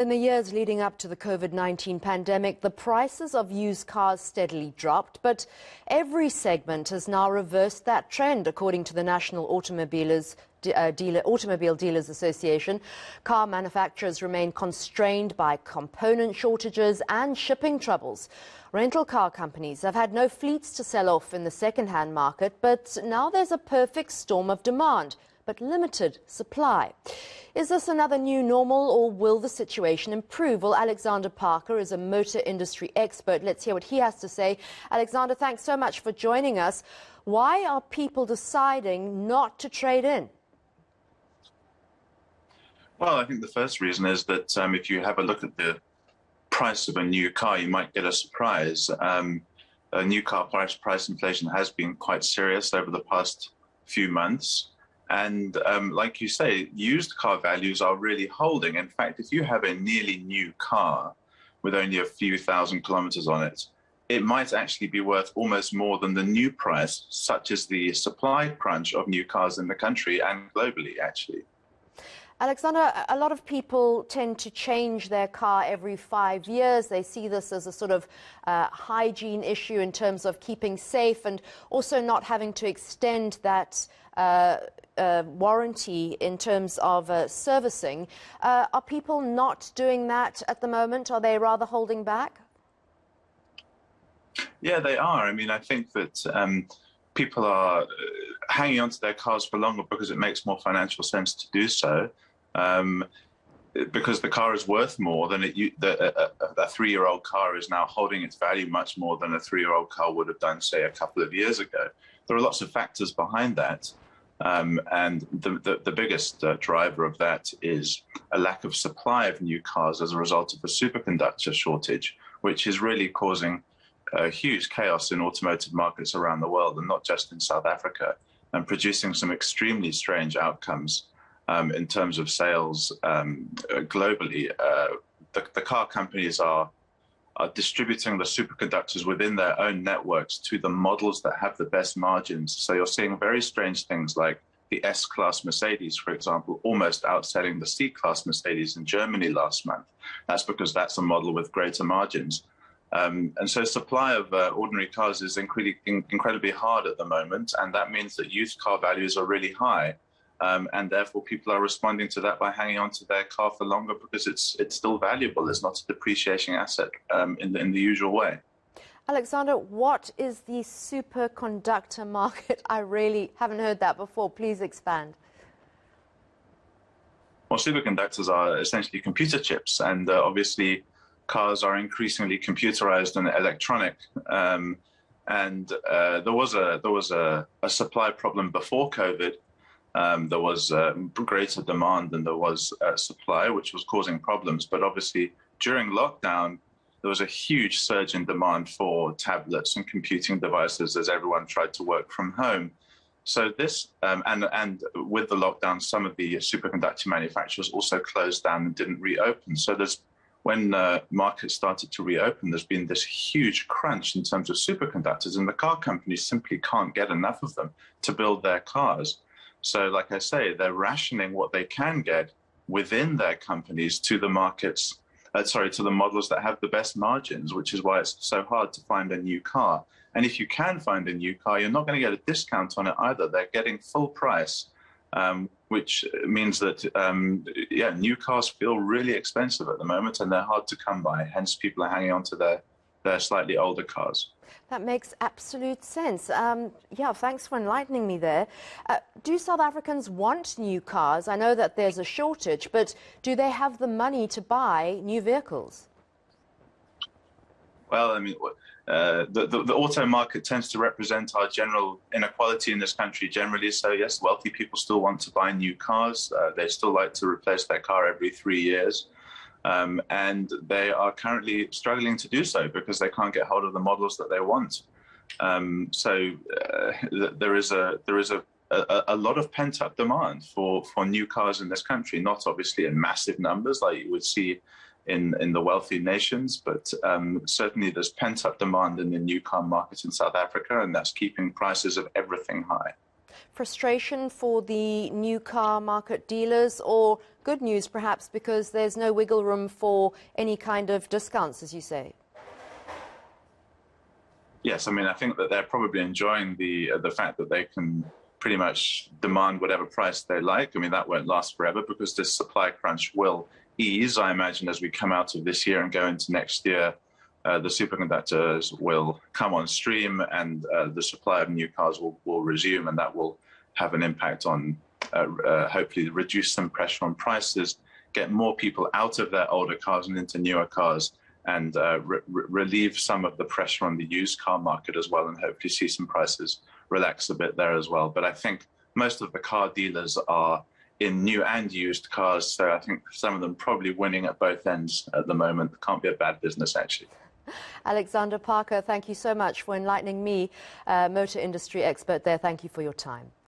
In the years leading up to the COVID-19 pandemic, the prices of used cars steadily dropped, but every segment has now reversed that trend, according to the National Automobile Dealers Association. Car manufacturers remain constrained by component shortages and shipping troubles. Rental car companies have had no fleets to sell off in the second-hand market, but now there's a perfect storm of demand, but limited supply. Is this another new normal, or will the situation improve? Well, Alexander Parker is a motor industry expert. Let's hear what he has to say. Alexander, thanks so much for joining us. Why are people deciding not to trade in? Well, I think the first reason is that if you have a look at the price of a new car, you might get a surprise. A new car price inflation has been quite serious over the past few months. And like you say, used car values are really holding. In fact, if you have a nearly new car with only a few thousand kilometers on it, it might actually be worth almost more than the new price, such as the supply crunch of new cars in the country and globally, actually. Alexander, a lot of people tend to change their car every 5 years. They see this as a sort of hygiene issue in terms of keeping safe and also not having to extend that warranty in terms of servicing. Are people not doing that at the moment? Are they rather holding back? Yeah, they are. I mean, I think that people are hanging on to their cars for longer because it makes more financial sense to do so. Because the car is worth more than a three-year-old car is now holding its value much more than a three-year-old car would have done, say, a couple of years ago. There are lots of factors behind that. And the biggest driver of that is a lack of supply of new cars as a result of the superconductor shortage, which is really causing huge chaos in automotive markets around the world, and not just in South Africa, and producing some extremely strange outcomes in terms of sales globally. The car companies are distributing the superconductors within their own networks to the models that have the best margins. So you're seeing very strange things like the S-Class Mercedes, for example, almost outselling the C-Class Mercedes in Germany last month. That's because that's a model with greater margins. And so supply of ordinary cars is incredibly hard at the moment, and that means that used car values are really high. And therefore, people are responding to that by hanging on to their car for longer because it's still valuable. It's not a depreciating asset in the usual way. Alexander, what is the superconductor market? I really haven't heard that before. Please expand. Well, superconductors are essentially computer chips, and obviously cars are increasingly computerized and electronic. And there was a supply problem before COVID. There was greater demand than there was supply, which was causing problems. But obviously, during lockdown, there was a huge surge in demand for tablets and computing devices as everyone tried to work from home. So this, and with the lockdown, some of the superconductor manufacturers also closed down and didn't reopen. So when markets started to reopen, there's been this huge crunch in terms of superconductors, and the car companies simply can't get enough of them to build their cars. So, like I say, they're rationing what they can get within their companies to the markets, to the models that have the best margins, which is why it's so hard to find a new car. And if you can find a new car, you're not going to get a discount on it either. They're getting full price, which means that, new cars feel really expensive at the moment, and they're hard to come by. Hence, people are hanging on to their slightly older cars. That makes absolute sense. Thanks for enlightening me there. Do South Africans want new cars? I know that there's a shortage, but do they have the money to buy new vehicles? Well, I mean, the auto market tends to represent our general inequality in this country generally. So, yes, wealthy people still want to buy new cars. They still like to replace their car every 3 years. And they are currently struggling to do so because they can't get hold of the models that they want. There is a lot of pent-up demand for new cars in this country, not obviously in massive numbers like you would see in the wealthy nations, but certainly there's pent-up demand in the new car market in South Africa, and that's keeping prices of everything high. Frustration for the new car market dealers, or good news, perhaps, because there's no wiggle room for any kind of discounts, as you say. Yes, I mean, I think that they're probably enjoying the fact that they can pretty much demand whatever price they like. I mean, that won't last forever because this supply crunch will ease, I imagine, as we come out of this year and go into next year. The superconductors will come on stream and the supply of new cars will resume, and that will have an impact on hopefully reduce some pressure on prices, get more people out of their older cars and into newer cars, and relieve some of the pressure on the used car market as well, and hopefully see some prices relax a bit there as well. But I think most of the car dealers are in new and used cars, so I think some of them probably winning at both ends at the moment. It can't be a bad business, actually. Alexander Parker, thank you so much for enlightening me, motor industry expert there. Thank you for your time.